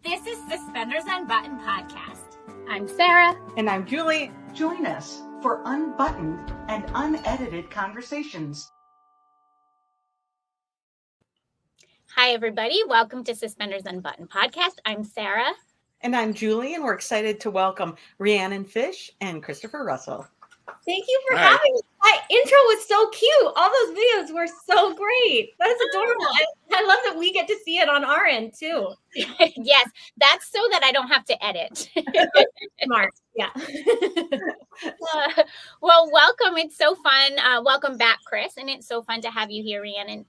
This is Suspenders Unbuttoned podcast. I'm Sarah. And I'm Julie. Join us for unbuttoned and unedited conversations. Hi, everybody. Welcome to Suspenders Unbuttoned podcast. I'm Sarah. And I'm Julie, and we're excited to welcome Rhiannon Fish and Christopher Russell. Thank you for having me. That intro was so cute. All those videos were so great. That is adorable. I love that we get to see it on our end too. Yes, that's so that I don't have to edit. Smart. Yeah. Well, welcome. It's so fun. Welcome back, Chris. And it's so fun to have you here, Rhiannon.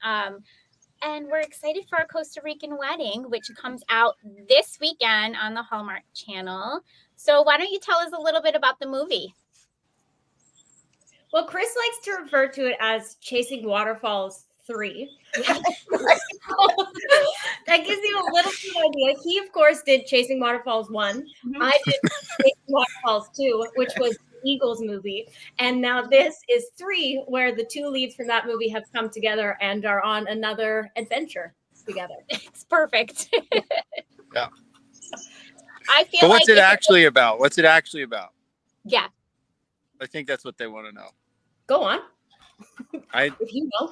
And we're excited for A Costa Rican Wedding, which comes out this weekend on the Hallmark Channel. So why don't you tell us a little bit about the movie? Well, Chris likes to refer to it as Chasing Waterfalls 3. That gives you a little bit of an idea. He, of course, did Chasing Waterfalls 1. Mm-hmm. I did Chasing Waterfalls 2, which was the Eagles movie. And now this is 3, where the two leads from that movie have come together and are on another adventure together. It's perfect. Yeah. I feel but what's like it actually about? What's it actually about? Yeah. I think that's what they want to know. Go on. If you know.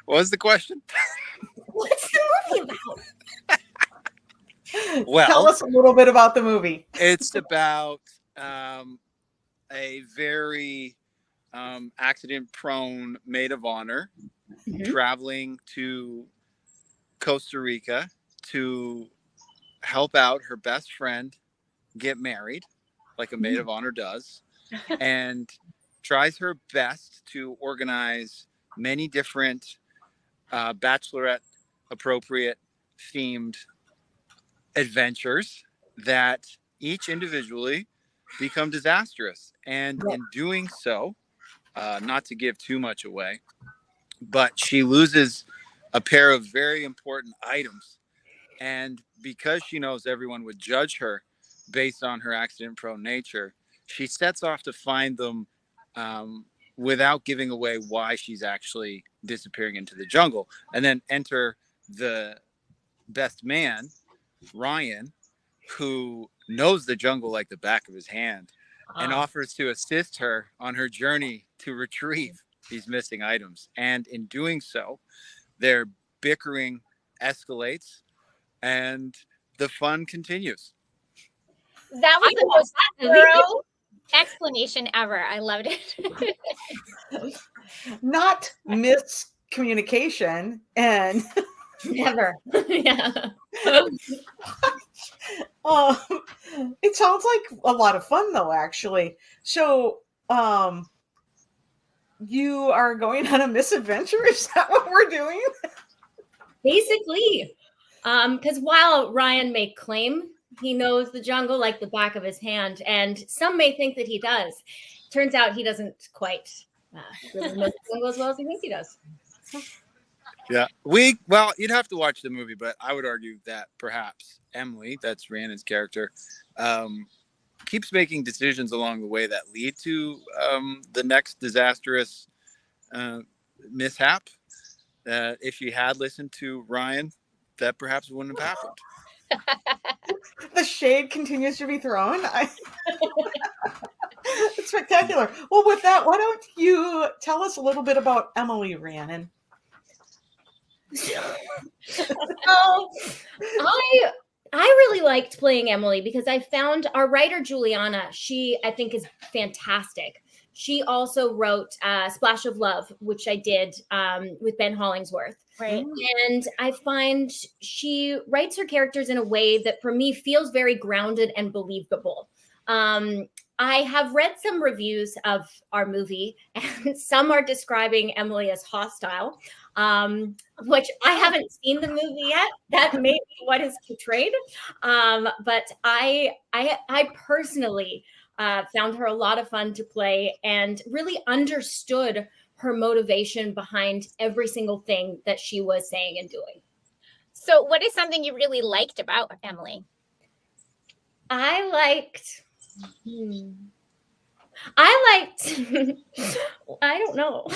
What was the question? What's the movie about? Well, tell us a little bit about the movie. It's about a very accident-prone maid of honor traveling to Costa Rica to help out her best friend get married, like a maid of honor does, and tries her best to organize many different bachelorette appropriate themed adventures that each individually become disastrous. And in doing so, not to give too much away, but she loses a pair of very important items. And because she knows everyone would judge her based on her accident-prone nature, she sets off to find them without giving away why she's actually disappearing into the jungle. And then enter the best man, Ryan, who knows the jungle like the back of his hand and offers to assist her on her journey to retrieve these missing items. And in doing so, their bickering escalates and the fun continues. That was the most thorough explanation ever. I loved it. Not miscommunication and never. Yeah. It sounds like a lot of fun, though, actually. So, you are going on a misadventure? Is that what we're doing? Basically, because while Ryan may claim he knows the jungle like the back of his hand, and some may think that he does, turns out he doesn't quite really know the jungle as well as he thinks he does. Yeah, you'd have to watch the movie, but I would argue that perhaps Emily, that's Rhiannon's character, keeps making decisions along the way that lead to the next disastrous mishap. If she had listened to Ryan, that perhaps wouldn't have happened. The shade continues to be thrown. It's spectacular. Well, with that, why don't you tell us a little bit about Emily, Rhiannon? I really liked playing Emily because I found our writer Juliana, she I think is fantastic. She also wrote Splash of Love, which I did with Ben Hollingsworth. Right. And I find she writes her characters in a way that for me feels very grounded and believable. I have read some reviews of our movie, and some are describing Emily as hostile, which I haven't seen the movie yet. That may be what is portrayed. But I personally found her a lot of fun to play and really understood her motivation behind every single thing that she was saying and doing. So what is something you really liked about Emily? I liked, I don't know.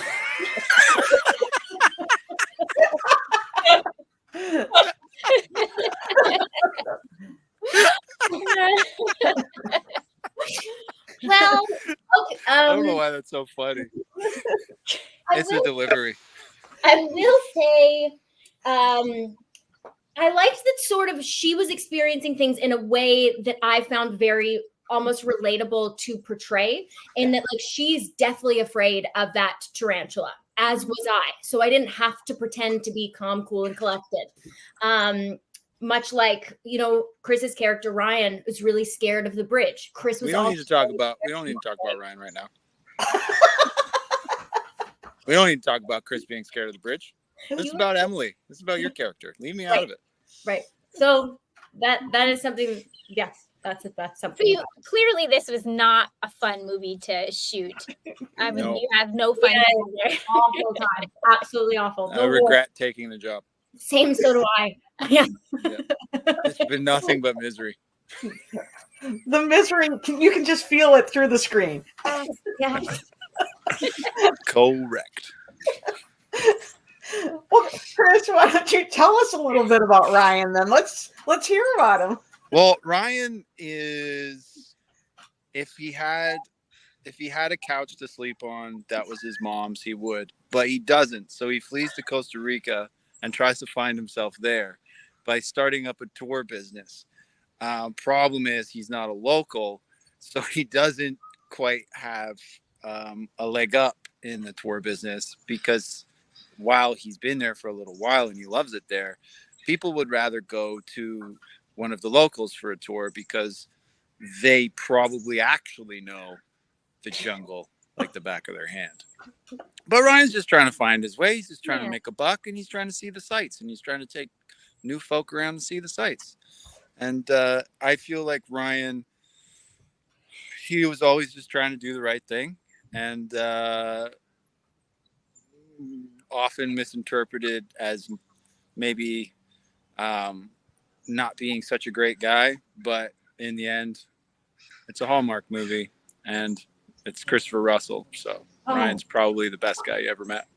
Well, okay, I don't know why that's so funny. It's a delivery. I will say, I liked that sort of she was experiencing things in a way that I found very almost relatable to portray, in that like she's deathly afraid of that tarantula, as was I. So I didn't have to pretend to be calm, cool, and collected. Much like, you know, Chris's character Ryan was really scared of the bridge. Chris was We don't need to talk about Ryan right now. We don't need to talk about Chris being scared of the bridge. This is about Emily. This is about your character. Leave me out of it. Right. So that is something. Yes, that's something. So clearly, this was not a fun movie to shoot. I mean, you have no fun there. Awful time. Absolutely awful. I regret taking the job. Same. So do I. Yeah. It's been nothing but misery. The misery, you can just feel it through the screen. Yeah. Correct. Well, Chris, why don't you tell us a little bit about Ryan then? Let's hear about him. Well, Ryan is, if he had a couch to sleep on that was his mom's, he would, but he doesn't. So he flees to Costa Rica and tries to find himself there by starting up a tour business. Problem is he's not a local, so he doesn't quite have a leg up in the tour business, because while he's been there for a little while and he loves it there, people would rather go to one of the locals for a tour because they probably actually know the jungle like the back of their hand. But Ryan's just trying to find his way. He's just trying to make a buck, and he's trying to see the sights, and he's trying to take new folk around and see the sights. And I feel like Ryan, he was always just trying to do the right thing, and often misinterpreted as maybe not being such a great guy. But in the end, it's a Hallmark movie, and it's Christopher Russell. So Ryan's probably the best guy you ever met.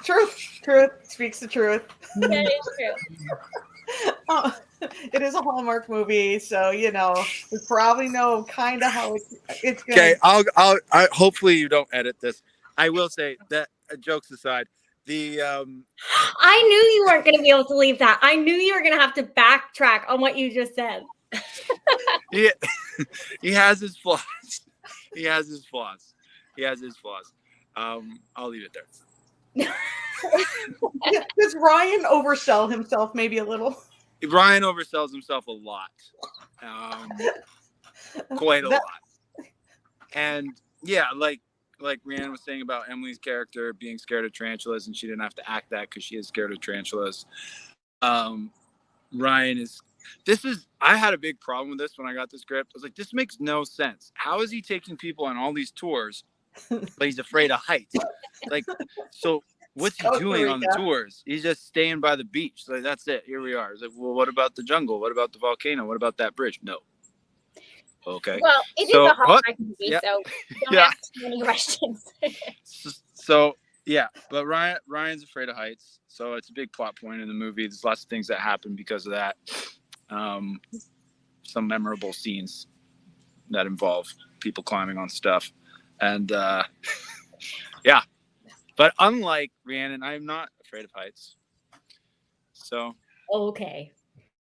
Truth speaks the truth. That is true. It is a Hallmark movie, so you know we probably know kind of how it's going. Okay, I'll hopefully you don't edit this. I will say that, jokes aside, the I knew you weren't going to be able to leave that. I knew you were going to have to backtrack on what you just said. he has his flaws. He has his flaws. I'll leave it there. Does Ryan oversell himself maybe a little? Ryan oversells himself a lot. Quite a lot. And yeah, like Rhiannon was saying about Emily's character being scared of tarantulas, and she didn't have to act that because she is scared of tarantulas. Ryan is. I had a big problem with this when I got the script. I was like, this makes no sense. How is he taking people on all these tours, but he's afraid of heights? Like, so what's he doing on the tours? He's just staying by the beach. Like, that's it. Here we are. It's like, well, what about the jungle? What about the volcano? What about that bridge? No. Okay. Well, it is a Hallmark movie, so don't ask too many questions. So yeah, but Ryan's afraid of heights, so it's a big plot point in the movie. There's lots of things that happen because of that. Some memorable scenes that involve people climbing on stuff, and yeah. But unlike Rhiannon, I'm not afraid of heights. So okay.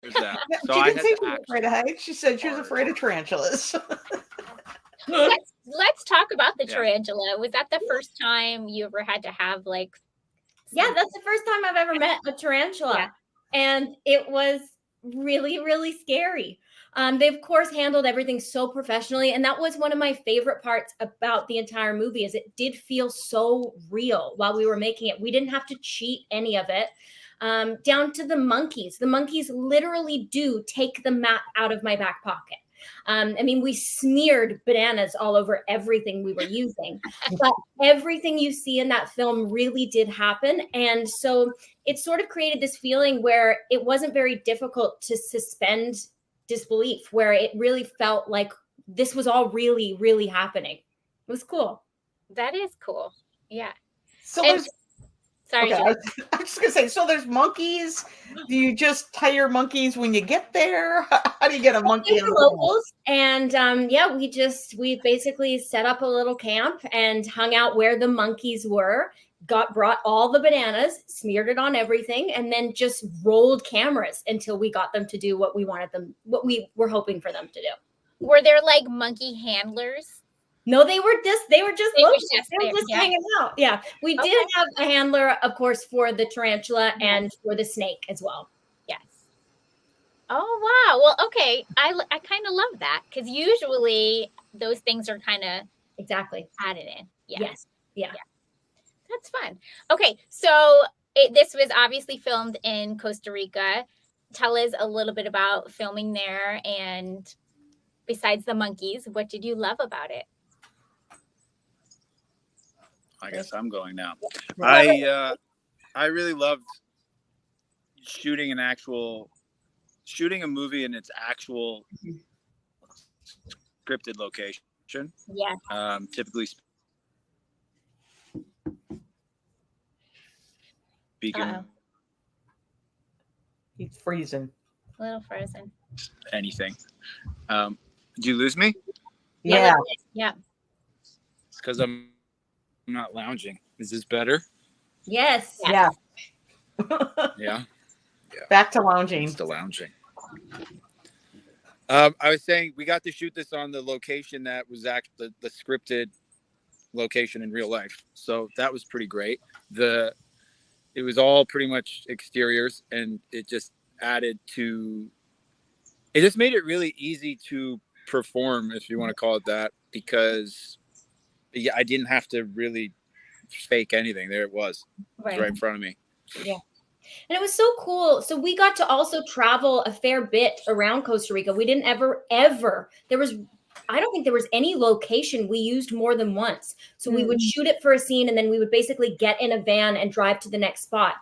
There's that. So she didn't say she was afraid of heights. She said she was afraid of tarantulas. Let's talk about the tarantula. Was that the first time you ever had to have like? Yeah, that's the first time I've ever met a tarantula, and it was really, really scary. They of course handled everything so professionally, and that was one of my favorite parts about the entire movie. Is it did feel so real while we were making it. We didn't have to cheat any of it. Down to the monkeys. The monkeys literally do take the map out of my back pocket. I mean, we smeared bananas all over everything we were using, but everything you see in that film really did happen. And so it sort of created this feeling where it wasn't very difficult to suspend disbelief, where it really felt like this was all really, really happening. It was cool. That is cool. Yeah. So Sorry, Okay, Julie. I was just gonna say. So there's monkeys. Do you just hire monkeys when you get there? How do you get a monkey? They were locals, and we basically set up a little camp and hung out where the monkeys were. Brought all the bananas, smeared it on everything, and then just rolled cameras until we got them to do what we were hoping for them to do. Were there like monkey handlers? No, they were just locals. They were just yeah. hanging out. Yeah, we Okay. did have a handler, of course, for the tarantula and for the snake as well. Yes. Oh wow. Well, okay. I kind of love that because usually those things are kind of Exactly. added in. Yeah. Yes. Yeah. That's fun. Okay, so this was obviously filmed in Costa Rica. Tell us a little bit about filming there, and besides the monkeys, what did you love about it? I guess I'm going now. I really loved shooting a movie in its actual scripted location. Yeah. Typically speaking, He's freezing. A little frozen. anything. Did you lose me? Yeah. Yeah. It's because I'm not lounging. Is this better? Yes. Yeah. Yeah. Back to lounging. Still lounging. I was saying we got to shoot this on the location that was actually the scripted location in real life. So that was pretty great. It was all pretty much exteriors, and it just made it really easy to perform, if you want to call it that, because I didn't have to really fake anything. There it was. It was right in front of me. Yeah. And it was so cool. So we got to also travel a fair bit around Costa Rica. We didn't I don't think there was any location we used more than once. So we would shoot it for a scene, and then we would basically get in a van and drive to the next spot.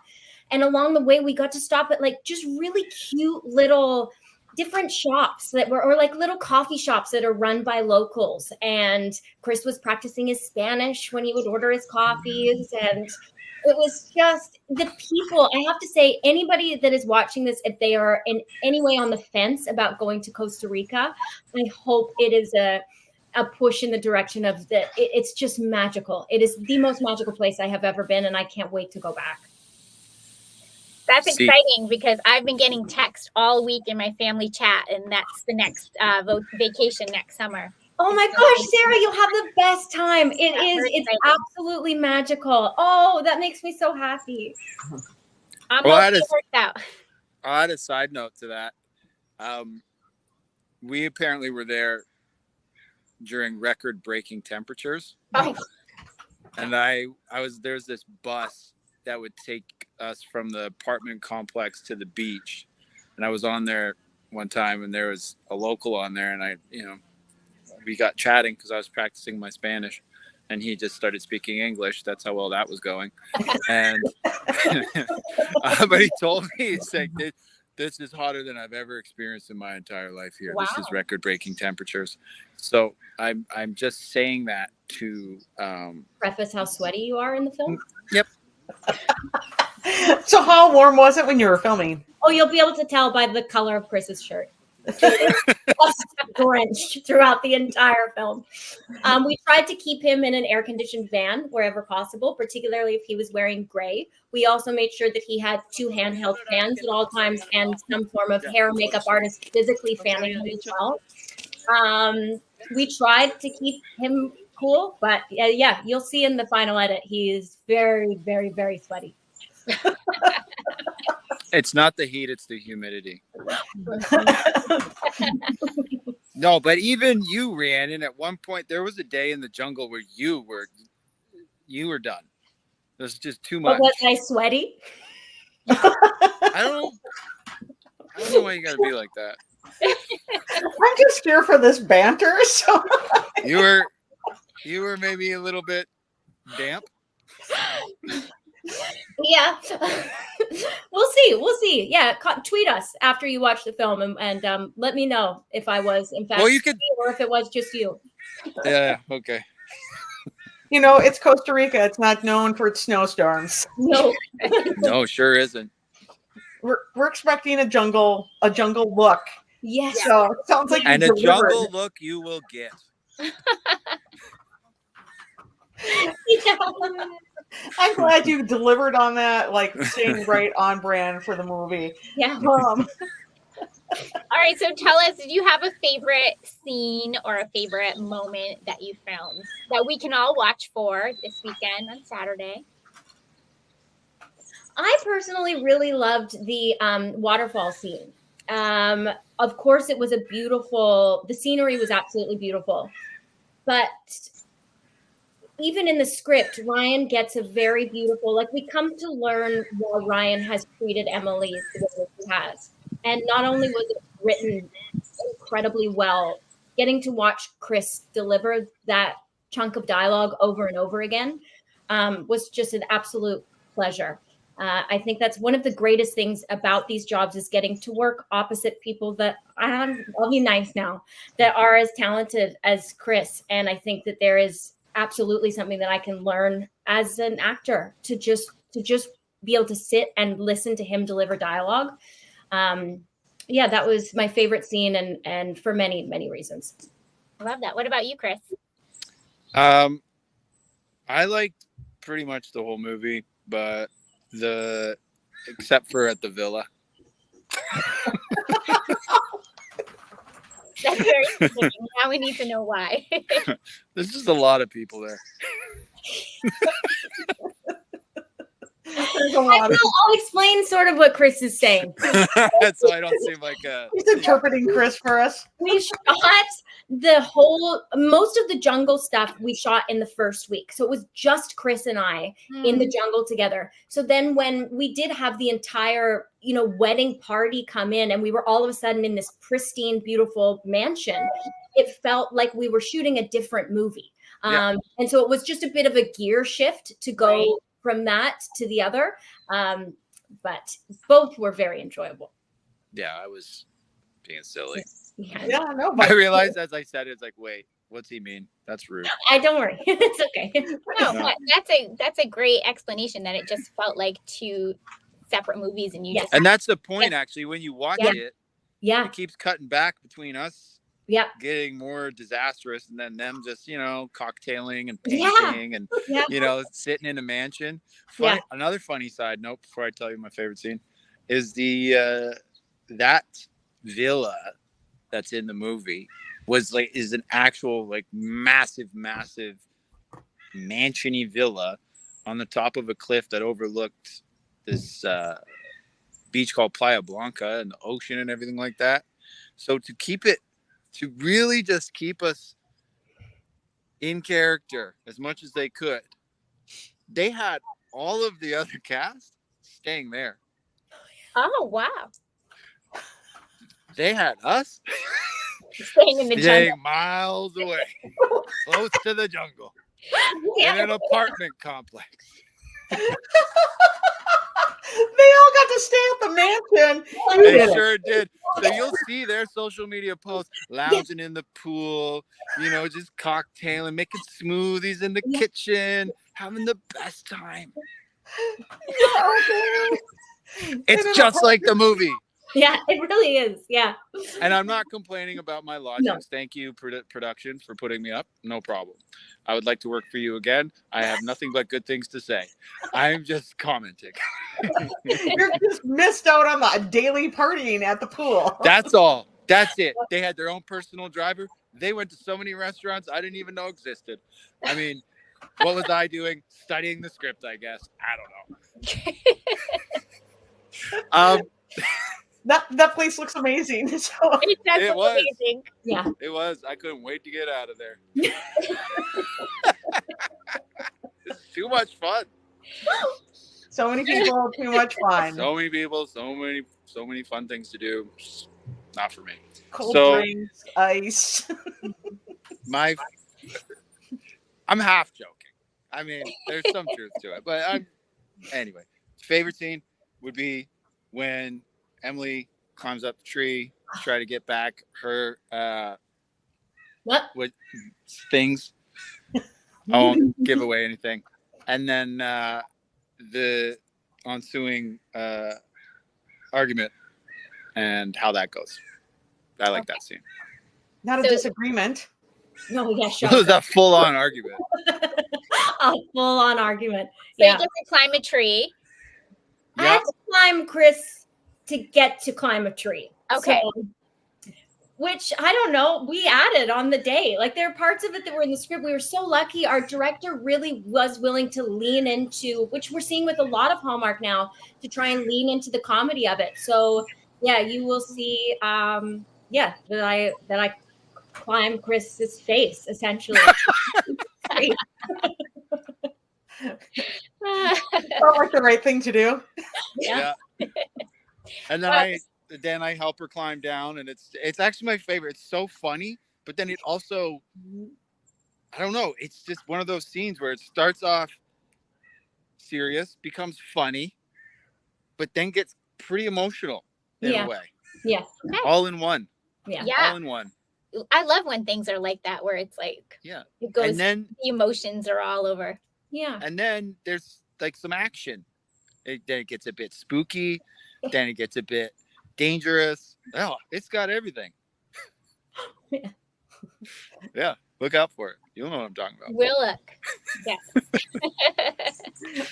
And along the way, we got to stop at like just really cute little different shops or like little coffee shops that are run by locals. And Chris was practicing his Spanish when he would order his coffees, and it was just the people. I have to say, anybody that is watching this, if they are in any way on the fence about going to Costa Rica, I hope it is a push in the direction of it's just magical. It is the most magical place I have ever been, and I can't wait to go back. That's exciting because I've been getting text all week in my family chat, and that's the next vacation next summer. Oh my gosh, Sarah, you'll have the best time. It's absolutely magical. Oh, that makes me so happy. It worked out. I'll add a side note to that. We apparently were there during record-breaking temperatures. Oh. And there's this bus that would take us from the apartment complex to the beach. And I was on there one time, and there was a local on there, and we got chatting because I was practicing my Spanish, and he just started speaking English. That's how well that was going. And but he told me, he's like, this is hotter than I've ever experienced in my entire life here. Wow. This is record-breaking temperatures. So I'm just saying that to preface how sweaty you are in the film. Yep. So how warm was it when you were filming? Oh, you'll be able to tell by the color of Chris's shirt. Drenched throughout the entire film. We tried to keep him in an air-conditioned van wherever possible, particularly if he was wearing gray. We also made sure that he had 2 handheld fans at all times and some form of hair and makeup artist physically fanning him as well. We tried to keep him cool, but yeah, you'll see in the final edit, he is very, very, very sweaty. It's not the heat, it's the humidity. No, but even you, Rhiannon, at one point, there was a day in the jungle where you were done. It was just too much. But was I sweaty? I don't know why you gotta be like that. I'm just here for this banter. So you were maybe a little bit damp. Yeah. We'll see. Yeah, tweet us after you watch the film and let me know if I was in fact, well, you could, or if it was just you. Yeah, okay. You know, it's Costa Rica. It's not known for its snowstorms. No. No, sure isn't. We're expecting a jungle look. Yes. So it sounds like And you a delivered. jungle look you will get. Yeah. I'm glad you delivered on that, like staying right on brand for the movie. Yeah. All right, so tell us, do you have a favorite scene or a favorite moment that you filmed that we can all watch for this weekend on Saturday? I personally really loved the waterfall scene. Of course, it was the scenery was absolutely beautiful. But even in the script, Ryan gets a very beautiful, like we come to learn why Ryan has treated Emily the way that he has. And not only was it written incredibly well, getting to watch Chris deliver that chunk of dialogue over and over again was just an absolute pleasure. I think that's one of the greatest things about these jobs is getting to work opposite people that I'll be nice now, that are as talented as Chris. And I think that there is absolutely something that I can learn as an actor to just be able to sit and listen to him deliver dialogue. Yeah, that was my favorite scene, and for many, many reasons. I love that. What about you, Chris? I liked pretty much the whole movie, but except for at the villa. That's very specific. Now we need to know why. There's just a lot of people there. There's a lot of I'll explain sort of what Chris is saying. So I don't seem like a. He's interpreting Chris for us. We shot most of the jungle stuff we shot in the first week. So it was just Chris and I in the jungle together. So then when we did have the entire, wedding party come in and we were all of a sudden in this pristine, beautiful mansion, it felt like we were shooting a different movie. And so it was just a bit of a gear shift to go from that to the other. But both were very enjoyable. Yeah, I was being silly. Yeah, no, I but realized as I said it, it's like, wait, what's he mean? That's rude. Don't worry. It's okay. No, but that's a great explanation that it just felt like two separate movies and you just And that's the point, actually. When you watch it, Yeah. it keeps cutting back between us Yeah. getting more disastrous and then them just, cocktailing and painting and, sitting in a mansion. Another funny side note before I tell you my favorite scene is that villa that's in the movie is an actual massive mansion-y villa on the top of a cliff that overlooked this beach called Playa Blanca and the ocean and everything like that. So to really just keep us in character as much as they could, they had all of the other cast staying there. Oh, wow. They had us Staying in the jungle. miles away, close to the jungle, Yeah. in an apartment complex. they all got to stay at the mansion. They sure did. So you'll see their social media posts lounging in the pool, just cocktailing, making smoothies in the kitchen, having the best time. It's just like the movie. Yeah, it really is. Yeah. And I'm not complaining about my lodgings. No. Thank you, production, for putting me up. No problem. I would like to work for you again. I have nothing but good things to say. I'm just commenting. You're just missed out on the daily partying at the pool. That's all. That's it. They had their own personal driver. They went to so many restaurants I didn't even know existed. I mean, what was I doing? Studying the script, I guess. I don't know. That place looks amazing. So It does It look was. amazing. Yeah. It was. I couldn't wait to get out of there. It's too much fun. so many people, too much fun. So many people, so many fun things to do. Not for me. Cold So- drinks, ice. I'm half joking. I mean, there's some truth to it, but anyway. Favorite scene would be when Emily climbs up the tree to try to get back her What? with things. I won't give away anything. And then the ensuing argument and how that goes. I like that scene. Not a So- disagreement. No, yeah, It sure. was a full-on argument. A full-on argument. So you Yeah. get to climb a tree. I Yeah. had to climb Chris to get to climb a tree. Okay. So, which I don't know, we added on the day. Like there are parts of it that were in the script. We were so lucky. Our director really was willing to lean into, which we're seeing with a lot of Hallmark now, to try and lean into the comedy of it. So yeah, you will see that I climb Chris's face essentially. Felt like the right thing to do. Yeah. And then I help her climb down, and it's actually my favorite. It's so funny, but then it also, I don't know, it's just one of those scenes where it starts off serious, becomes funny, but then gets pretty emotional in a way. Yeah. Okay. All in one. Yeah. All in one. I love when things are like that, where it's like, it goes, And then the emotions are all over. Yeah. And then there's like some action. Then it gets a bit spooky. Then it gets a bit dangerous. Oh, it's got everything. Yeah. Yeah, look out for it. You'll know what I'm talking about. We'll look. Yes.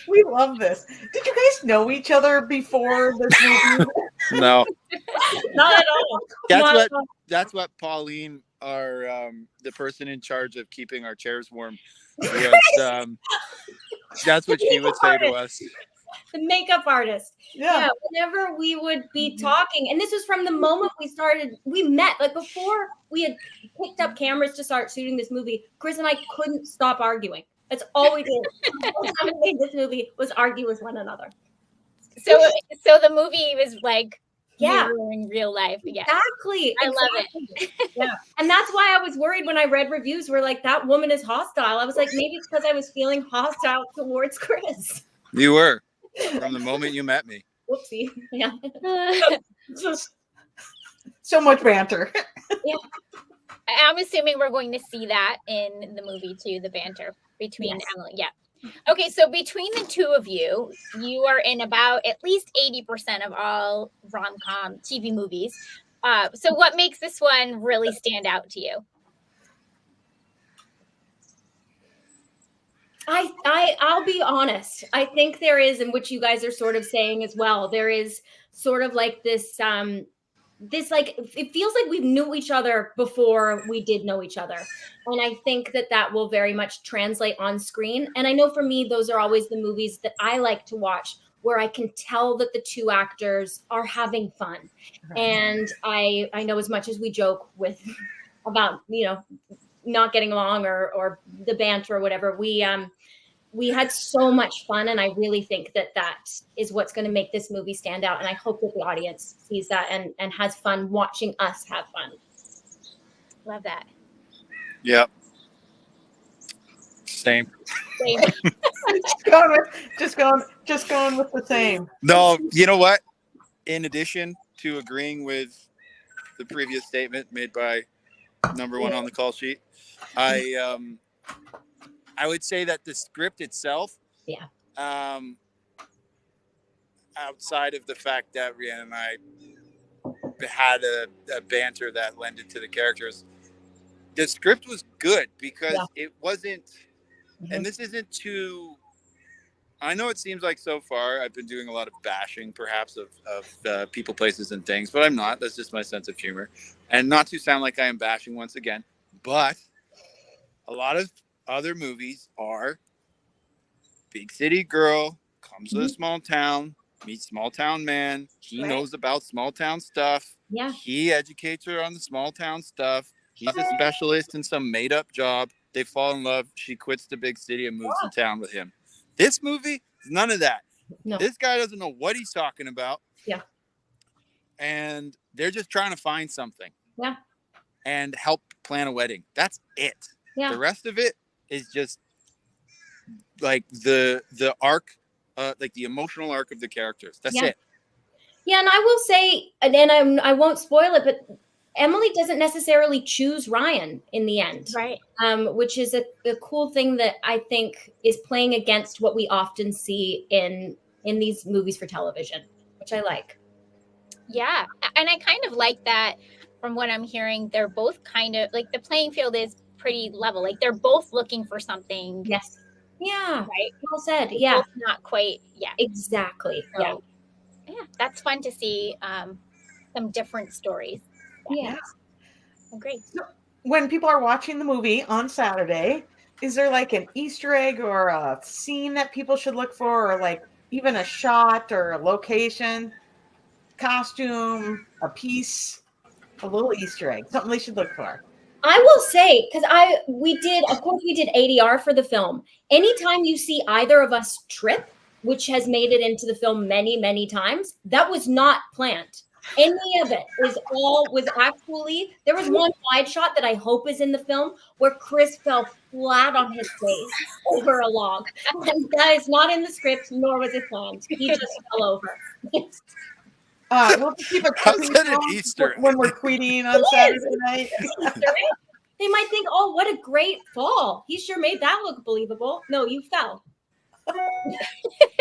We love this. Did you guys know each other before this movie? No, Not at all. that's what Pauline, our the person in charge of keeping our chairs warm, was. That's what she would say to us. The makeup artist. Yeah. Whenever we would be talking, and this was from the moment we met, like before we had picked up cameras to start shooting this movie, Chris and I couldn't stop arguing. That's all we did. All we made this movie was argue with one another. So the movie was like, Yeah. in real life. Yeah. Exactly. I love it. Yeah. And that's why I was worried when I read reviews were like, that woman is hostile. I was like, maybe it's because I was feeling hostile towards Chris. You were from the moment you met me. Whoopsie. Yeah. So much banter. Yeah. I'm assuming we're going to see that in the movie too, the banter between Emily. Yeah. Okay, so between the two of you, you are in about at least 80% of all rom-com TV movies. So what makes this one really stand out to you? I'll be honest. I think there is, and which you guys are sort of saying as well, there is sort of like this like, it feels like we knew each other before we did know each other. And I think that will very much translate on screen. And I know for me, those are always the movies that I like to watch, where I can tell that the two actors are having fun. And I know, as much as we joke with about, not getting along or the banter or whatever, we had so much fun, and I really think that is what's going to make this movie stand out. And I hope that the audience sees that and has fun watching us have fun. Love that. Yep. Same. just going with the same. No, you know what? In addition to agreeing with the previous statement made by number one on the call sheet, I would say that the script itself, outside of the fact that Rhiannon and I had a banter that lended to the characters, the script was good because it wasn't, and this isn't too, I know it seems like so far I've been doing a lot of bashing perhaps of people, places, and things, but I'm not. That's just my sense of humor. And not to sound like I am bashing once again, but a lot of other movies are big city girl comes to a small town, meets small town man. He knows about small town stuff. Yeah. He educates her on the small town stuff. He's a specialist in some made up job. They fall in love. She quits the big city and moves to town with him. This movie is none of that. No. This guy doesn't know what he's talking about. Yeah. And they're just trying to find something. Yeah. And help plan a wedding. That's it. Yeah. The rest of it is just like the arc, like the emotional arc of the characters. That's it. Yeah, and I will say, and I won't spoil it, but Emily doesn't necessarily choose Ryan in the end, Right. which is a cool thing that I think is playing against what we often see in these movies for television, which I like. Yeah. And I kind of like that from what I'm hearing. They're both kind of like the playing field is pretty level. Like they're both looking for something. Yes. Yeah. Right. Well said. They're Yeah. both not quite. Yeah. Exactly. Yeah. So, yeah. That's fun to see some different stories. Yeah. Great. When people are watching the movie on Saturday, is there like an Easter egg or a scene that people should look for, or like even a shot or a location, costume, a piece, a little Easter egg, something they should look for? I will say, because we did ADR for the film. Anytime you see either of us trip, which has made it into the film many, many times, that was not planned. Any of it was actually, there was one wide shot that I hope is in the film where Chris fell flat on his face over a log. And that is not in the script, nor was it planned. He just fell over. We'll just keep a How's tweet that an on Easter? when we're tweeting on Saturday night. They might think, oh, what a great fall. He sure made that look believable. No, you fell.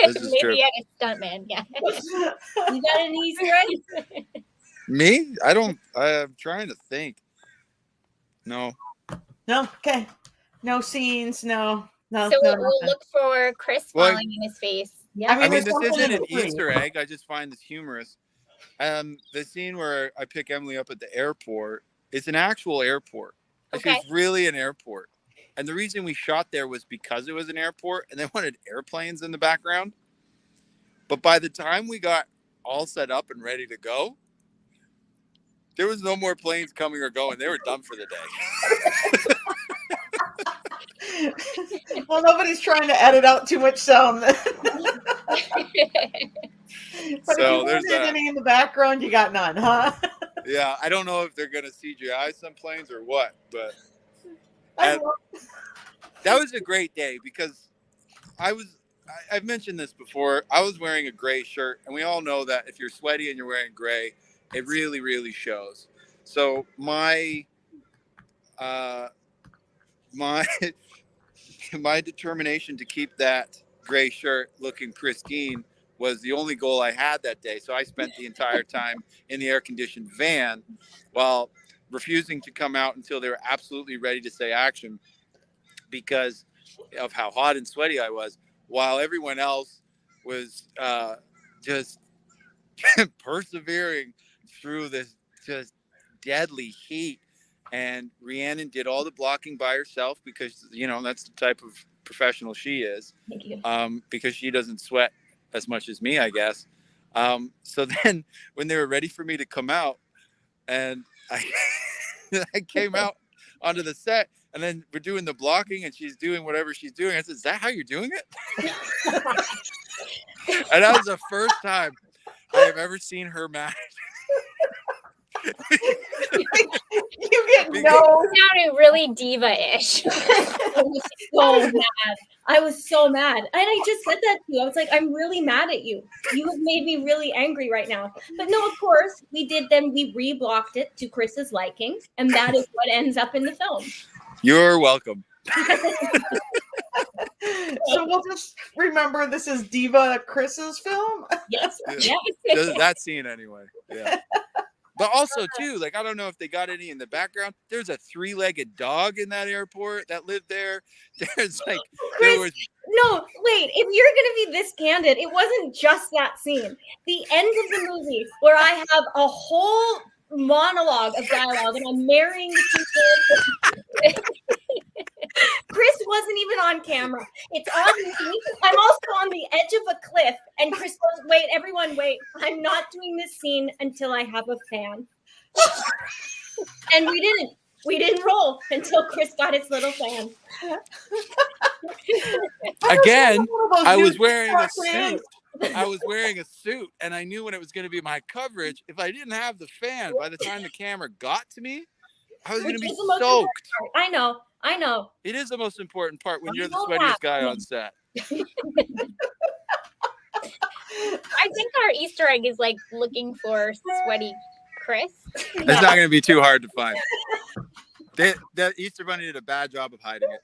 This is true. Maybe a stuntman. Yeah. You got an Easter egg? Me? I'm trying to think. No. No, okay. No scenes, no. So no, we'll nothing. look for Chris Well, falling in his face. Yeah. I mean, this there's something isn't in an between. Easter egg. I just find this humorous. The scene where I pick Emily up at the airport, it's an actual airport. Okay. It's really an airport. And the reason we shot there was because it was an airport and they wanted airplanes in the background. But by the time we got all set up and ready to go, there was no more planes coming or going. They were done for the day. Well, nobody's trying to edit out too much sound. But So if there's you that. wanted any in the background, you got none, huh? Yeah, I don't know if they're going to CGI some planes or what, but I And that was a great day because I've mentioned this before. I was wearing a gray shirt, and we all know that if you're sweaty and you're wearing gray, it really, really shows. So my my determination to keep that gray shirt looking pristine was the only goal I had that day. So I spent the entire time in the air-conditioned van while refusing to come out until they were absolutely ready to say action because of how hot and sweaty I was, while everyone else was just persevering through this just deadly heat. And Rhiannon did all the blocking by herself because, that's the type of professional she is. Thank you. Because she doesn't sweat as much as me, I guess. So then when they were ready for me to come out, and I came out onto the set, and then we're doing the blocking, and she's doing whatever she's doing. I said, "Is that how you're doing it?" And that was the first time I have ever seen her mad. You get no. Sounded really diva-ish. I was so mad. And I just said that to you. I was like, I'm really mad at you. You have made me really angry right now. But no, of course, we reblocked it to Chris's liking. And that is what ends up in the film. You're welcome. So we'll just remember this is Diva Chris's film. Yes. Yeah. Yeah. That scene anyway. Yeah. But also too, I don't know if they got any in the background. There's a 3-legged dog in that airport that lived there. There's Chris, there was no, wait. If you're gonna be this candid, it wasn't just that scene. The end of the movie where I have a whole monologue of dialogue and I'm marrying the two characters. Chris wasn't even on camera. It's on me. I'm also on the edge of a cliff, and Chris goes, "Wait, everyone, wait! I'm not doing this scene until I have a fan." And we didn't roll until Chris got his little fan. Again, I was wearing a suit. I was wearing a suit, and I knew when it was going to be my coverage. If I didn't have the fan, by the time the camera got to me, I was going to be soaked. I know. It is the most important part when you're the sweatiest guy on set. I think our Easter egg is looking for sweaty Chris. It's not going to be too hard to find. The Easter Bunny did a bad job of hiding it.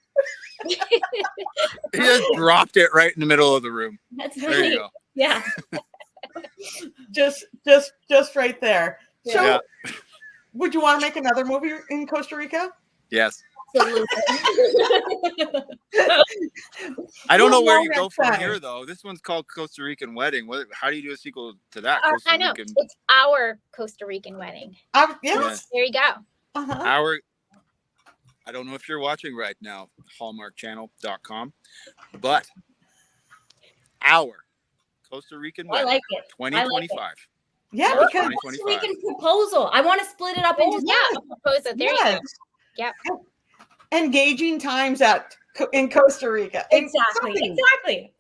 He just dropped it right in the middle of the room. That's There right. you go. Yeah. just right there. So, Yeah. would you want to make another movie in Costa Rica? Yes. Absolutely. I don't know where Well, you go next from time. here, though. This one's called Costa Rican Wedding. How do you do a sequel to that? Costa I know. Rican. It's our Costa Rican wedding. Yes. There you go. Uh-huh. I don't know if you're watching right now, hallmarkchannel.com, but our Costa Rican I Wedding like it. 2025. Yeah, Costa because 2025. Rican proposal. I want to split it up into Yeah, proposal. There you go. Yep. Engaging times in Costa Rica. Exactly.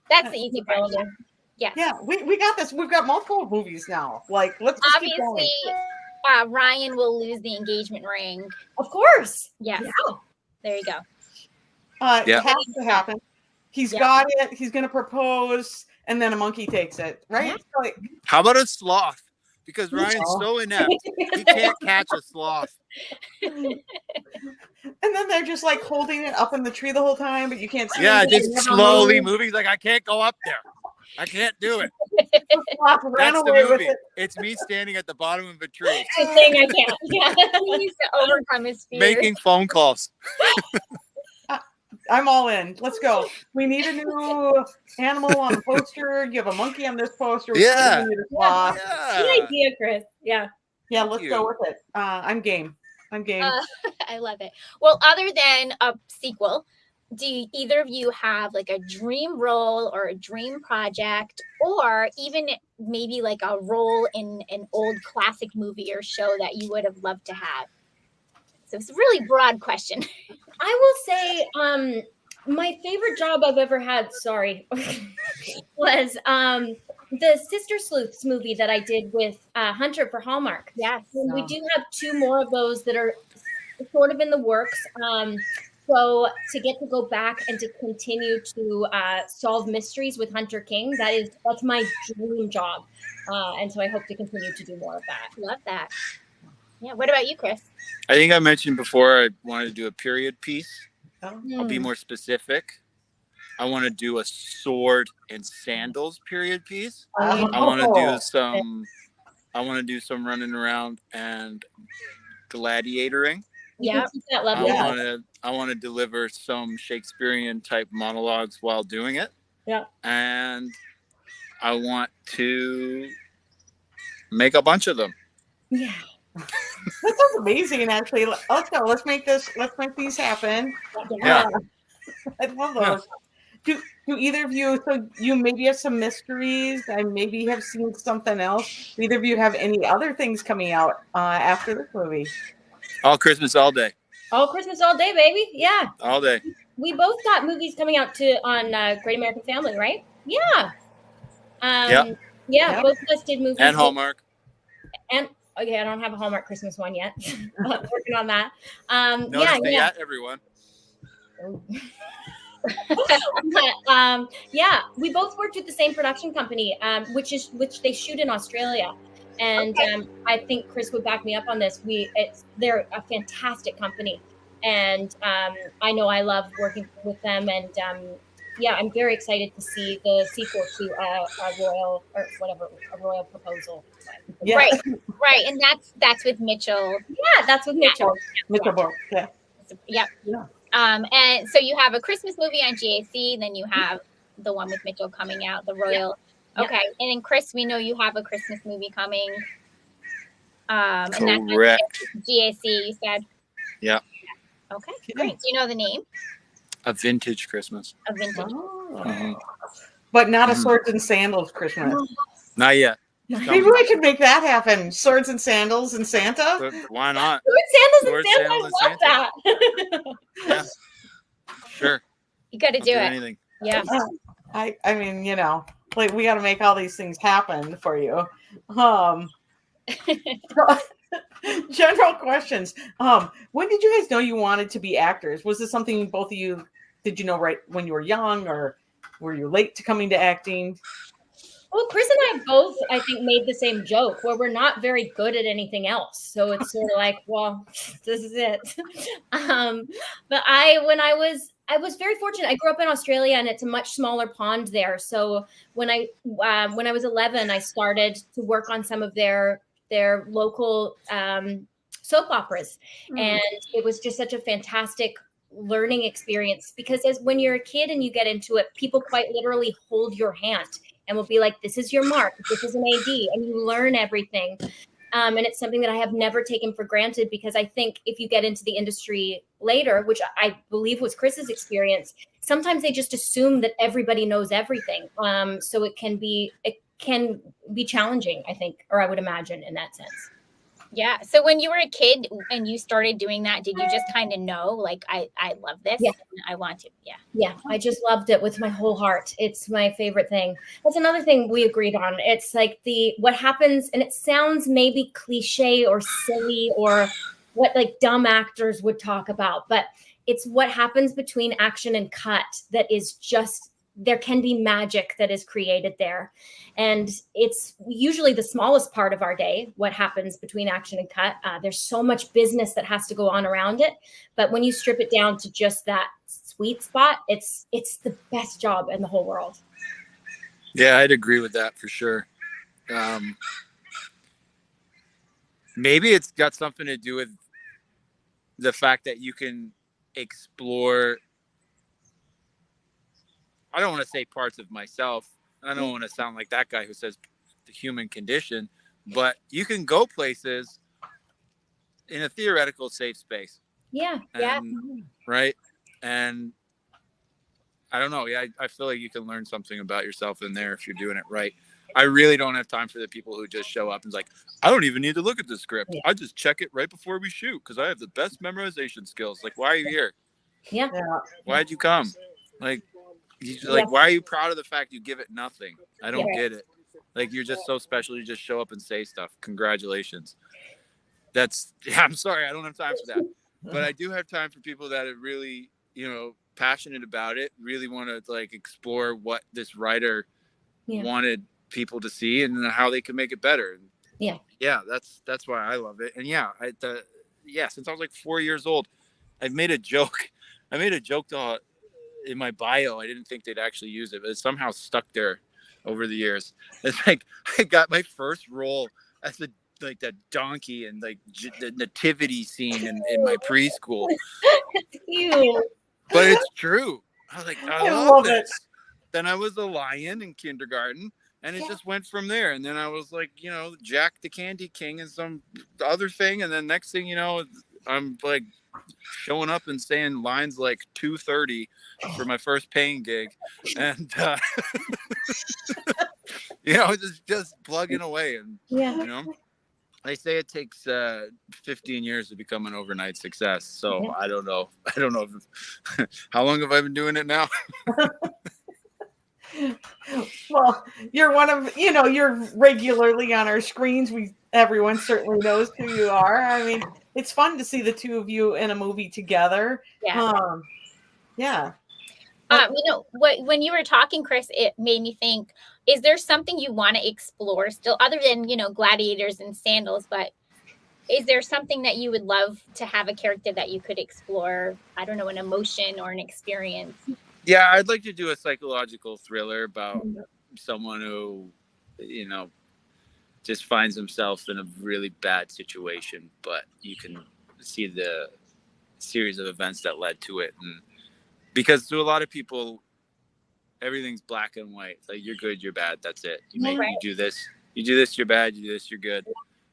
That's the easy part. Yes. Yeah, we got this. We've got multiple movies now. Like, let's just keep Obviously, going. Ryan will lose the engagement ring. Of course. Yes. Yeah. There you go. It has to happen. He's got it. He's going to propose, and then a monkey takes it, right? Yeah. Like, How about a sloth? Because Ryan's so inept, he can't catch a sloth. and then they're just like holding it up in the tree the whole time, but you can't see. Yeah, it. just slowly moving. He's like, I can't go up there. I can't do it. Ran That's the away with movie. it. It's me standing at the bottom of a tree, The thing I can't. Yeah. He needs to overcome his fear. making phone calls. I'm all in. Let's go. We need a new animal on the poster. You have a monkey on this poster. Yeah. We need a sloth. Good idea, Chris. Yeah. Yeah, let's you. go with it. I'm game. I love it. Well, other than a sequel, do either of you have like a dream role or a dream project, or even maybe like a role in an old classic movie or show that you would have loved to have? So it's a really broad question. I will say my favorite job I've ever had, was the Sister Sleuths movie that I did with Hunter for Hallmark. Yes. And we do have 2 more of those that are sort of in the works. So to get to go back and to continue to solve mysteries with Hunter King, that's my dream job. And so I hope to continue to do more of that. Love that. Yeah. What about you, Chris? I think I mentioned before I wanted to do a period piece. Oh. I'll be more specific. I want to do a sword and sandals period piece. I want to do some running around and gladiatoring. Yeah. Keep that level. I want to deliver some Shakespearean type monologues while doing it. Yeah. And I want to make a bunch of them. Yeah. That sounds amazing, actually. Let's go. Let's make these happen. Yeah. I love those. Do either of you, so you maybe have some mysteries, I maybe have seen something else. Do either of you have any other things coming out after this movie? All Christmas, all day. All Christmas, all day, baby. Yeah. All day. We both got movies coming out on Great American Family, right? Yeah. Yep. Yeah, both of us did movies. And Hallmark. And okay, I don't have a Hallmark Christmas one yet. But working on that. Notice the yet, everyone. But, yeah, we both worked with the same production company, which they shoot in Australia, and I think Chris would back me up on this. They're a fantastic company, and I know I love working with them, and yeah, I'm very excited to see the sequel to a royal proposal. Yeah. Right, and that's with Mitchell. Yeah, that's with Mitchell. Mitchell Bork, yeah. Yep. Yeah. And so you have a Christmas movie on GAC, then you have the one with Mitchell coming out, the Royal. Yeah. Okay, and then Chris, we know you have a Christmas movie coming. And that's Correct. GAC, you said. Yeah. Okay, great. Do you know the name A vintage Christmas. of Vintage? Mhm. But not a swords and sandals Christmas. Not yet. Maybe we could make that happen. Swords and sandals and Santa. But why not? Swords, Sandals, Swords, and Santa. I Sandals, love that. Yeah. Sure. You got to I'll do it. anything. Yeah. I mean, like we got to make all these things happen for you. General questions. When did you guys know you wanted to be actors? Was this something both of you did you know right when you were young, or were you late to coming to acting? Well, Chris and I both, I think, made the same joke where we're not very good at anything else. So it's sort of like, well, this is it. But I was very fortunate. I grew up in Australia, and it's a much smaller pond there. So when I was 11, I started to work on some of their local soap operas, and it was just such a fantastic learning experience, because as when you're a kid and you get into it, people quite literally hold your hand and will be like, this is your mark, this is an AD, and you learn everything. And it's something that I have never taken for granted, because I think if you get into the industry later, which I believe was Chris's experience, sometimes they just assume that everybody knows everything. So it can be challenging, I think, or I would imagine, in that sense. Yeah. So when you were a kid and you started doing that, did you just kind of know, like, I love this? Yeah. And I want to. Yeah. Yeah. I just loved it with my whole heart. It's my favorite thing. That's another thing we agreed on. It's like what happens, and it sounds maybe cliche or silly or what like dumb actors would talk about, but it's what happens between action and cut that is just, there can be magic that is created there. And it's usually the smallest part of our day, what happens between action and cut. There's so much business that has to go on around it. But when you strip it down to just that sweet spot, it's the best job in the whole world. Yeah, I'd agree with that for sure. Maybe it's got something to do with the fact that you can explore, I don't want to say parts of myself. I don't want to sound like that guy who says the human condition, but you can go places in a theoretical safe space. Yeah. Right. And I don't know. Yeah, I feel like you can learn something about yourself in there if you're doing it right. I really don't have time for the people who just show up and like, I don't even need to look at the script. Yeah. I just check it right before we shoot because I have the best memorization skills. Like, why are you here? Yeah. Why'd you come? Like, why are you proud of the fact you give it nothing? I don't get it. Like, you're just so special. You just show up and say stuff. Congratulations. I'm sorry. I don't have time for that. But I do have time for people that are really, passionate about it, really want to like explore what this writer wanted people to see and how they can make it better. Yeah, that's why I love it. And since I was like 4 years old, I made a joke in my bio. I didn't think they'd actually use it, but it somehow stuck there over the years. It's like I got my first role as the donkey and like the nativity scene in my preschool. But it's true. I was like, I love this. Then I was a lion in kindergarten, and it just went from there. And then I was like, Jack the Candy King and some other thing. And then next thing you know, I'm like showing up and saying lines like 2:30 for my first paying gig. And, just plugging away. And, they say it takes 15 years to become an overnight success. So I don't know. How long have I been doing it now? Well, you're one of, you're regularly on our screens. Everyone certainly knows who you are. I mean, it's fun to see the two of you in a movie together. Yeah. When you were talking, Chris, it made me think, is there something you want to explore still other than, gladiators and sandals, but is there something that you would love to have a character that you could explore? I don't know, an emotion or an experience. Yeah, I'd like to do a psychological thriller about someone who, just finds himself in a really bad situation, but you can see the series of events that led to it. And because to a lot of people, everything's black and white. Like, you're good, you're bad. That's it. You do this, you're bad. You do this, you're good.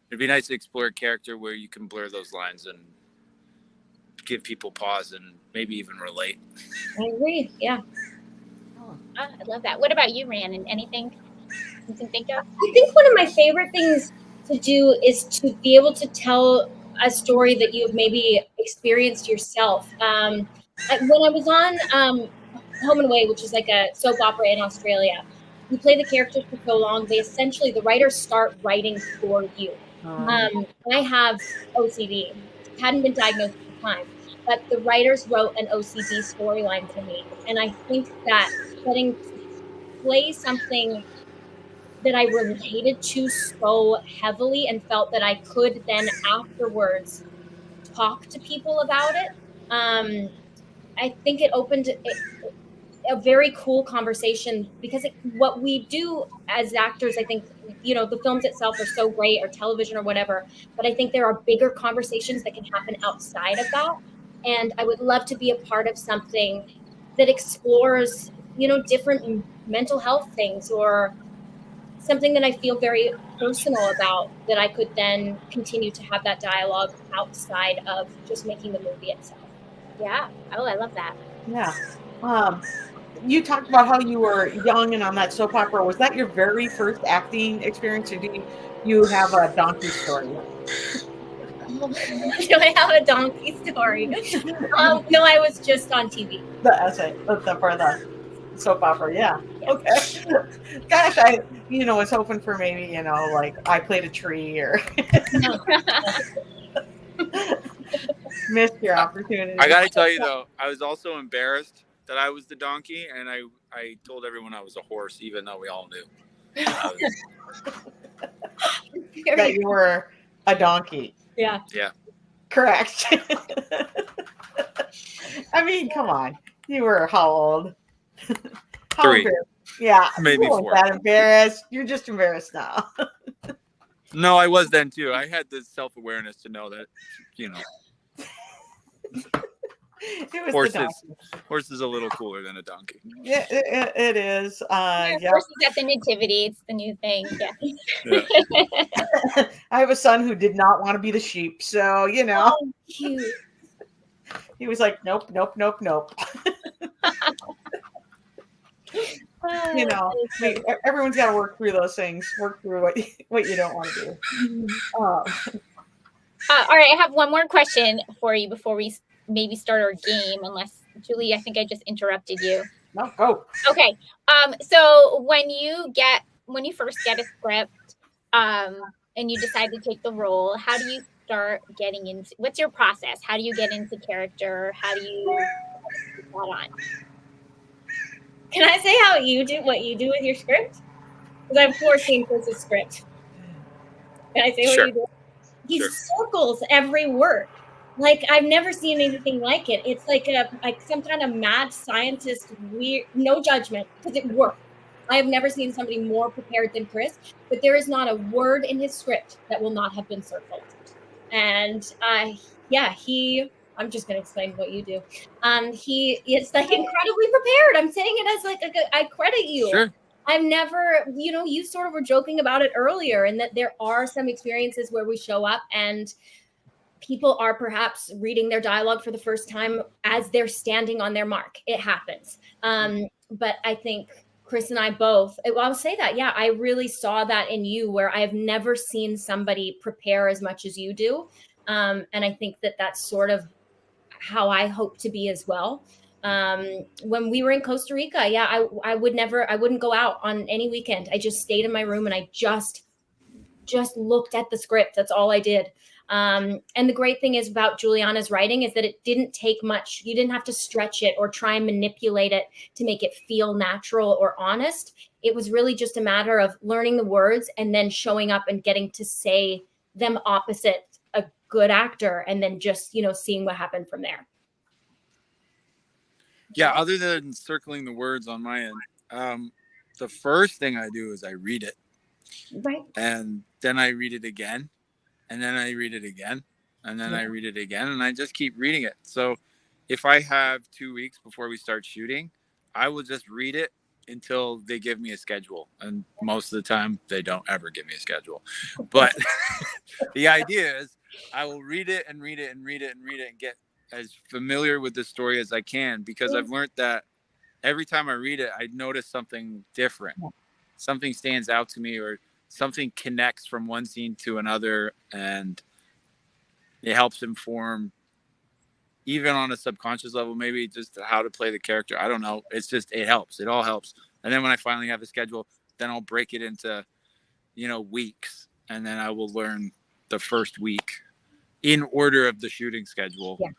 It'd be nice to explore a character where you can blur those lines and give people pause and maybe even relate. I agree. Yeah. I love that. What about you, Rhiannon? Anything you can think of? I think one of my favorite things to do is to be able to tell a story that you've maybe experienced yourself. When I was on Home and Away, which is like a soap opera in Australia, you play the characters for so long, the writers start writing for you. I have OCD, hadn't been diagnosed at the time, but the writers wrote an OCD storyline for me. And I think that getting to play something that I related to so heavily and felt that I could then afterwards talk to people about it. I think it opened a very cool conversation because what we do as actors, I think, the films itself are so great, or television or whatever, but I think there are bigger conversations that can happen outside of that. And I would love to be a part of something that explores, different mental health things, or something that I feel very personal about, that I could then continue to have that dialogue outside of just making the movie itself. Yeah. Oh, I love that. Yeah. You talked about how you were young and on that soap opera. Was that your very first acting experience, or do you have a donkey story? Do I have a donkey story? No, I was just on TV. The essay for the soap opera. Yeah. Okay. Gosh, I was hoping for maybe like I played a tree or missed your opportunity. I gotta tell you though, I was also embarrassed that I was the donkey, and I told everyone I was a horse, even though we all knew. That you were a donkey. Yeah. Yeah. Correct. I mean, come on. You were how old? How 3. embarrassed? Yeah. Maybe you weren't 4. that embarrassed. You're just embarrassed now. No, I was then too. I had the self-awareness to know that, It was horse is a little cooler than a donkey. Yeah, it is. Yeah. Horses at the nativity. It's the new thing. Yeah. Yeah. I have a son who did not want to be the sheep, so Oh, cute. he was like, nope, nope, nope, nope. Everyone's got to work through those things. Work through what you don't want to do. All right, I have one more question for you before we maybe start our game. Unless Julie, I think I just interrupted you. No, go. Okay. So when you first get a script, and you decide to take the role, how do you start getting into? What's your process? How do you get into character? How do you put that on? Can I say what you do with your script? Because I've 14 Chris's script. Can I say what you do? He circles every word. Like, I've never seen anything like it. It's like some kind of mad scientist, weird, no judgment, because it works. I have never seen somebody more prepared than Chris, but there is not a word in his script that will not have been circled. And I'm just going to explain what you do. He is like incredibly prepared. I'm saying it as like, I credit you. Sure. I've never, you sort of were joking about it earlier, and that there are some experiences where we show up and people are perhaps reading their dialogue for the first time as they're standing on their mark. It happens. But I think Chris and I both, I'll say that. Yeah, I really saw that in you, where I've never seen somebody prepare as much as you do. And I think that that's sort of how I hope to be as well. When we were in Costa Rica, I wouldn't go out on any weekend. I just stayed in my room and I just looked at the script. That's all I did. And the great thing is about Juliana's writing is that it didn't take much. You didn't have to stretch it or try and manipulate it to make it feel natural or honest. It was really just a matter of learning the words and then showing up and getting to say them opposite a good actor, and then just, seeing what happened from there. Yeah, other than circling the words on my end, the first thing I do is I read it. Right. And then I read it again. And then I read it again. And then I read it again. And I just keep reading it. So if I have 2 weeks before we start shooting, I will just read it until they give me a schedule. And most of the time, they don't ever give me a schedule. But the idea is I will read it and read it and read it and read it and get as familiar with the story as I can, because I've learned that every time I read it, I notice something different. Something stands out to me, or something connects from one scene to another, and it helps inform, even on a subconscious level, maybe just how to play the character. I don't know. It's just, it helps. It all helps. And then when I finally have a schedule, then I'll break it into, weeks, and then I will learn the first week in order of the shooting schedule. Yeah.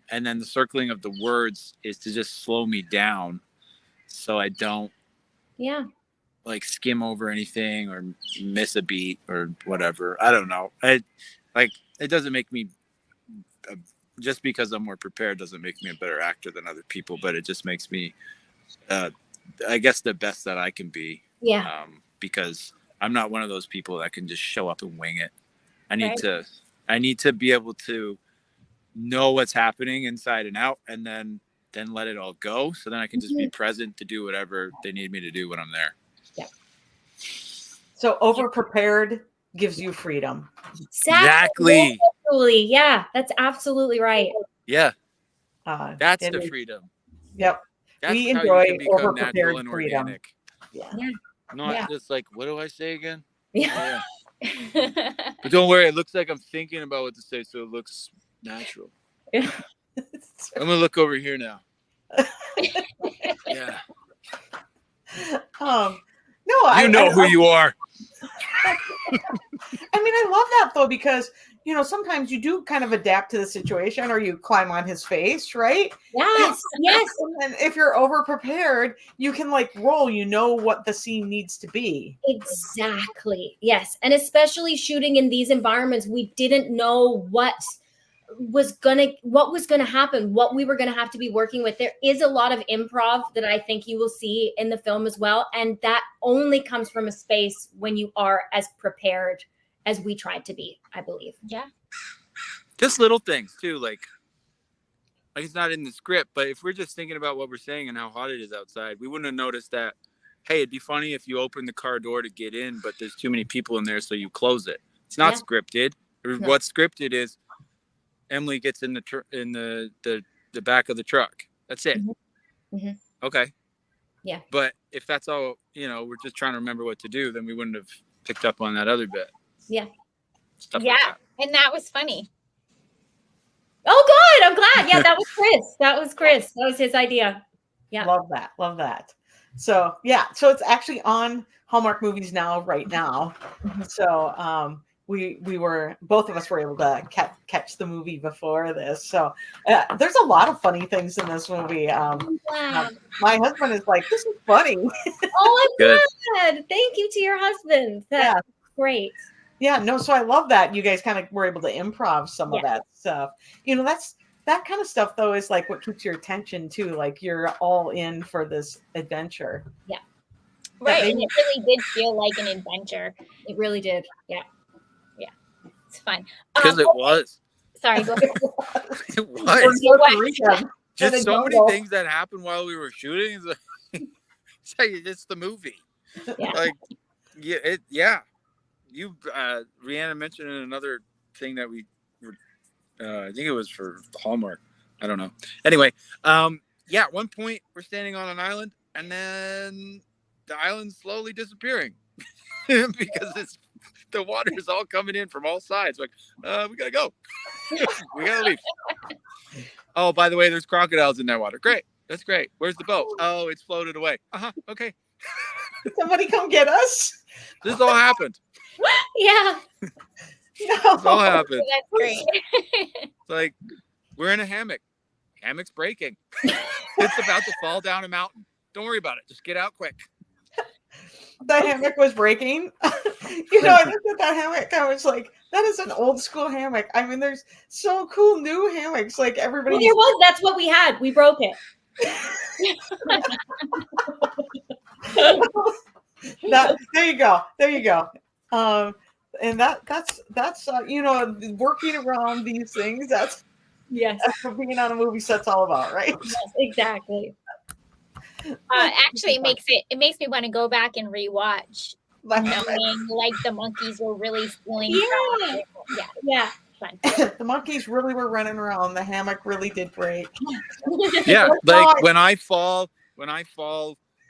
And then the circling of the words is to just slow me down so I don't like skim over anything or miss a beat or whatever. I don't know. It doesn't make me just because I'm more prepared doesn't make me a better actor than other people, but it just makes me I guess the best that I can be. Yeah. Because I'm not one of those people that can just show up and wing it. I need Right. I need to be able to know what's happening inside and out, and then let it all go. So then I can just be present to do whatever they need me to do when I'm there. Yeah. So over prepared gives you freedom. Exactly. Absolutely. Yeah, that's absolutely right. Yeah. That's the is. freedom. Yep. That's We how enjoy you can become over-prepared natural and freedom. organic. Yeah. Not just like, what do I say again? Yeah. But don't worry, it looks like I'm thinking about what to say, so it looks natural. I'm gonna look over here now. Yeah. No, You know who you are. I mean, I love that though, because sometimes you do kind of adapt to the situation, or you climb on his face, right? Yes. Yes. And if you're over prepared, you can like roll. You know what the scene needs to be. Exactly. Yes. And especially shooting in these environments, we didn't know what was gonna happen, what we were gonna have to be working with. There is a lot of improv that I think you will see in the film as well, and that only comes from a space when you are as prepared as we tried to be, I believe. Yeah. Just little things too, like it's not in the script, but if we're just thinking about what we're saying and how hot it is outside, we wouldn't have noticed that. Hey, it'd be funny if you open the car door to get in, but there's too many people in there, so you close it. It's not scripted. No. What's scripted is Emily gets in the back of the truck. That's it. Mm-hmm. Okay. Yeah. But if that's all, we're just trying to remember what to do, then we wouldn't have picked up on that other bit. Yeah. Stuff like that. And that was funny. Oh, good. I'm glad. Yeah, that was Chris. That was his idea. Yeah. Love that. So yeah, so it's actually on Hallmark Movies now, right now. So we were, both of us were able to catch the movie before this. So there's a lot of funny things in this movie. My husband is like, this is funny. Oh, I'm glad. Thank you to your husband. That's great. Yeah, no, so I love that you guys kind of were able to improv some of that stuff. That kind of stuff though is like what keeps your attention too. Like you're all in for this adventure. Yeah. Right. And it really did feel like an adventure. It really did. Yeah. Yeah. It's fun. Because it was. Sorry, go ahead. It was. Just so many jungle. things that happened while we were shooting. It's the movie. Yeah. Like, You, Rhiannon mentioned in another thing that we were, I think it was for Hallmark. I don't know. Anyway, at one point we're standing on an island, and then the island's slowly disappearing because the water is all coming in from all sides. Like, we gotta go. We gotta leave. Oh, by the way, there's crocodiles in that water. Great. That's great. Where's the boat? Oh, it's floated away. Okay. Somebody come get us. This all happened. Yeah. This all happened. That's great. It's like, we're in a hammock. Hammock's breaking. It's about to fall down a mountain. Don't worry about it. Just get out quick. The hammock was breaking. I looked at that hammock. I was like, that is an old school hammock. I mean, there's so cool new hammocks. Like everybody. Well, there was. That's what we had. We broke it. There you go. And that's working around these things. That's what being on a movie set's all about, right? Yes, exactly. Actually, it makes me want to go back and rewatch, knowing like the monkeys were really stealing. Yeah. Fun. The monkeys really were running around. The hammock really did break. Yeah, like when I fall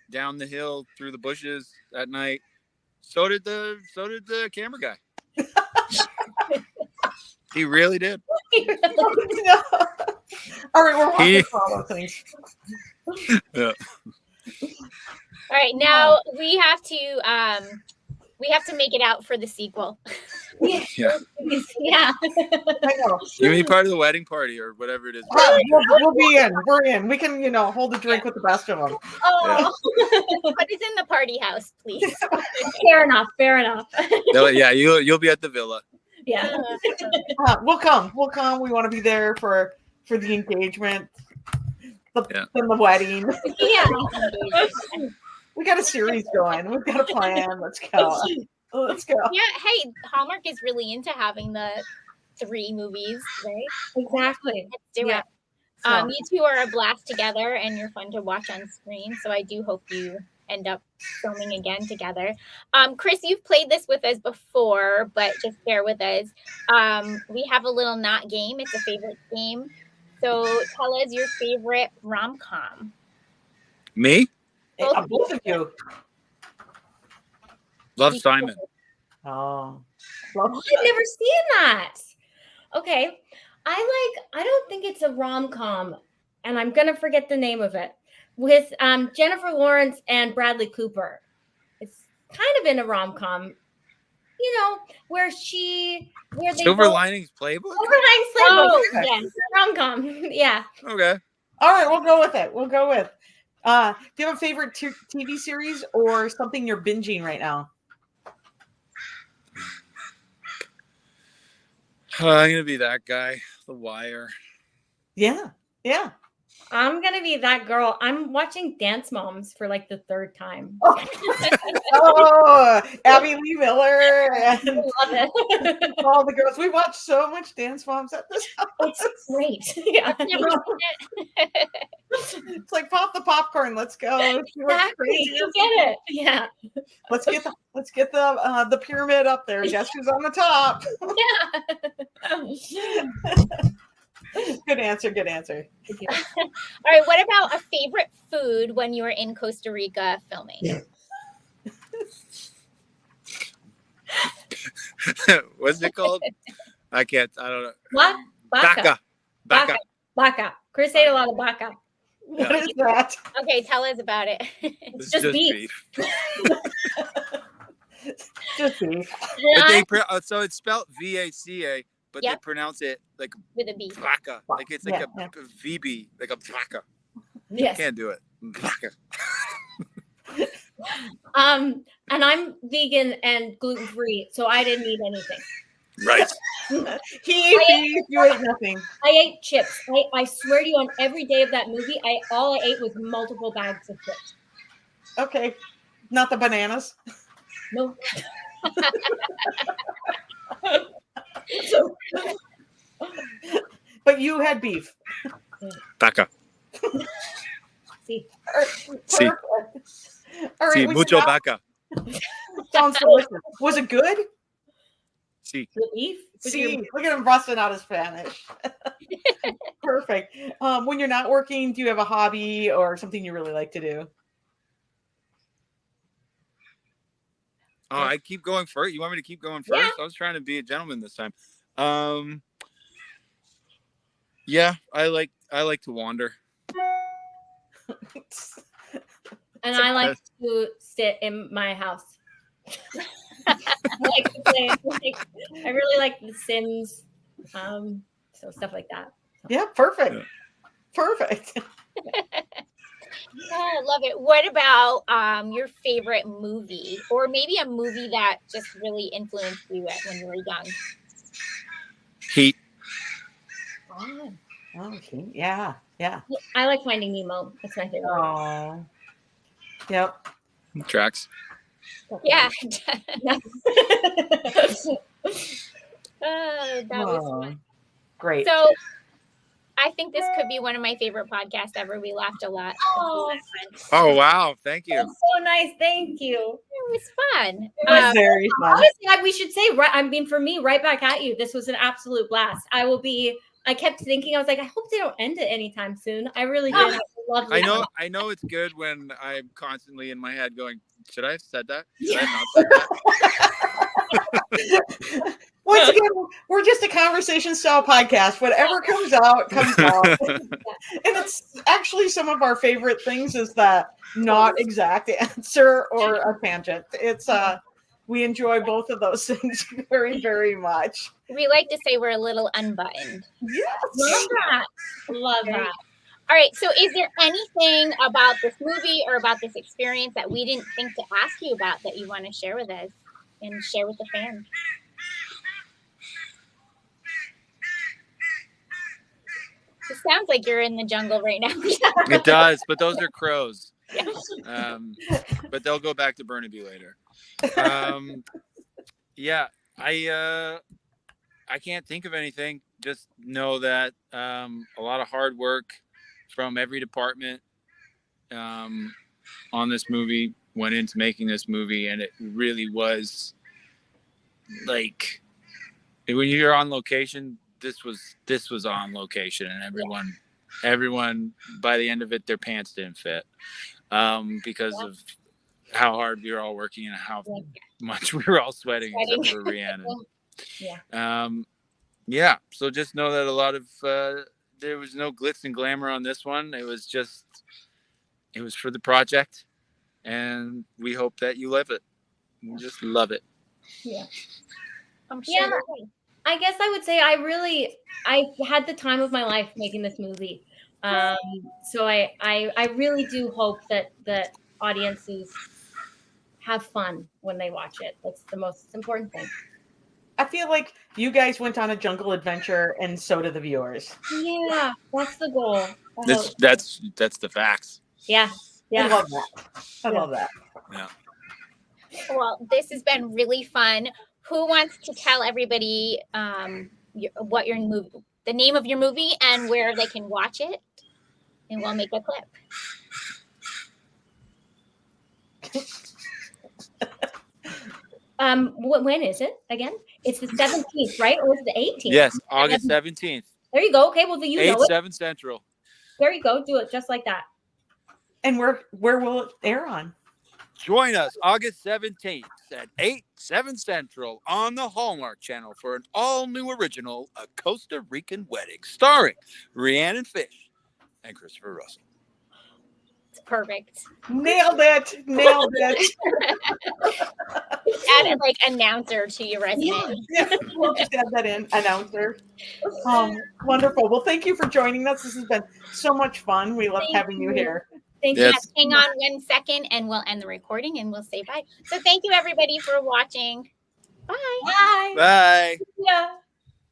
down the hill through the bushes at night, so did the camera guy. He really did. All right, we're watching follow things. Yeah. All right, now we have to make it out for the sequel. Yeah. Yeah. I know. You mean part of the wedding party or whatever it is. We'll be in. We're in. We can, hold a drink with the best of them. Oh, Put us in the party house, please. fair enough. Fair enough. Yeah, you'll be at the villa. Yeah. We'll come. We'll come. We want to be there for the engagement, then the wedding. Yeah. We got a series going. We've got a plan. Let's go. Let's go. Yeah, hey, Hallmark is really into having the 3 movies, right? Exactly. Let's do Yeah. it. You two are a blast together, and you're fun to watch on screen. So I do hope you end up filming again together. Chris, you've played this with us before, but just bear with us. We have a little not game. It's a favorite game. So tell us your favorite rom-com. Me? Both of you. Love Simon. Oh. I've never seen that. Okay. I don't think it's a rom-com, and I'm going to forget the name of it, with Jennifer Lawrence and Bradley Cooper. It's kind of in a rom-com, where they Silver Linings Playbook? Silver Linings Playbook. Oh, yes. Rom-com. Yeah. Okay. All right, we'll go with it. We'll go with. Do you have a favorite TV series or something you're binging right now? I'm gonna be that guy, The Wire. Yeah. I'm going to be that girl. I'm watching Dance Moms for like the 3rd time. Oh, Abby Lee Miller I and love it. all the girls. We watched so much Dance Moms at this house. It's great. Yeah. Never seen it. It's like pop the popcorn. Let's go. See what's Exactly. crazy. You get it. Yeah. Let's get the pyramid up there. Guess who's on the top? Yeah. Good answer. All right, what about a favorite food when you were in Costa Rica filming? What's it called? I don't know. Baka. Baka. Chris ate a lot of baka. What is that? Okay, tell us about it. It's just beef. Just beef. But so it's spelled VACA, but Yep. they pronounce it like With a B. Baka. Like it's like Yeah. a VB, like a Baka. Yes. Can't do it. Baka. And I'm vegan and gluten free, so I didn't eat anything. Right. He ate beef. You ate nothing. I ate chips. I swear to you, on every day of that movie, all I ate was multiple bags of chips. Okay. Not the bananas. No. But you had beef. Baka. See. Sí. All right. Sí, we mucho got- Baka. Sounds delicious. Was it good? Sí. The beef? See, look at him busting out his Spanish. Perfect. When you're not working, do you have a hobby or something you really like to do? Oh, I keep going first. You want me to keep going first? Yeah. I was trying to be a gentleman this time. Yeah, I like to wander. And I like to sit in my house. I like to play. I really like The Sims. So stuff like that. Yeah, perfect. Yeah. Perfect. I love it. What about your favorite movie, or maybe a movie that just really influenced you when you were young? Heat. Oh, yeah. I like Finding Nemo. That's my favorite. Oh. Yep. Tracks. Yeah. That was Oh, fun. great. So I think this could be one of my favorite podcasts ever. We laughed a lot. Oh, Oh wow, thank you. that's so nice. Thank you. It was fun. It was very fun. Honestly, we should say, right? I mean, for me, right back at you. This was an absolute blast. I kept thinking, I was like, I hope they don't end it anytime soon. I really did. I loved it. I know it's good when I'm constantly in my head going, should I have said that? Should I have not said that? Once again, we're just a conversation style podcast. Whatever comes out, comes out. And it's actually some of our favorite things is that not exact answer or a tangent. It's We enjoy both of those things very, very much. We like to say we're a little unbuttoned. Yes. Love that. Love that. All right. So is there anything about this movie or about this experience that we didn't think to ask you about that you want to share with us and share with the fans? It sounds like you're in the jungle right now. It does, but those are crows. Yeah. But they'll go back to Burnaby later. Yeah, I can't think of anything. Just know that a lot of hard work from every department on this movie went into making this movie, and it really was like when you're on location. This was on location, and everyone by the end of it, their pants didn't fit because of how hard we were all working and how much we were all sweating. Except for Rhiannon. Yeah. So just know that a lot of there was no glitz and glamour on this one. It was for the project, and we hope that you love it. You just love it. Yeah. I'm sure. Yeah. I guess I would say I had the time of my life making this movie. So I really do hope that audiences have fun when they watch it. That's the most important thing. I feel like you guys went on a jungle adventure, and so did the viewers. Yeah, that's the goal. That's the facts. Yeah. I love that. I love that. Yeah. Well, this has been really fun. Who wants to tell everybody what your movie, the name of your movie, and where they can watch it? And we'll make a clip. When is it again? It's the 17th, right? Or is it the 18th? Yes, August 17th. There you go. Okay, well, you know it. 8/7 Central. There you go. Do it just like that. And where will it air on? Join us August 17th at 8/7 Central on the Hallmark Channel for an all-new original, A Costa Rican Wedding, starring Rhiannon Fish and Christopher Russell. It's perfect. Nailed it. Add it like announcer to your resume. Yeah, we'll just add that in, announcer. Wonderful. Well, thank you for joining us. This has been so much fun. We love having you here. Thank Yes. you. Hang on 1 second and we'll end the recording and we'll say bye. So thank you everybody for watching. Bye. Bye. Bye. Yeah.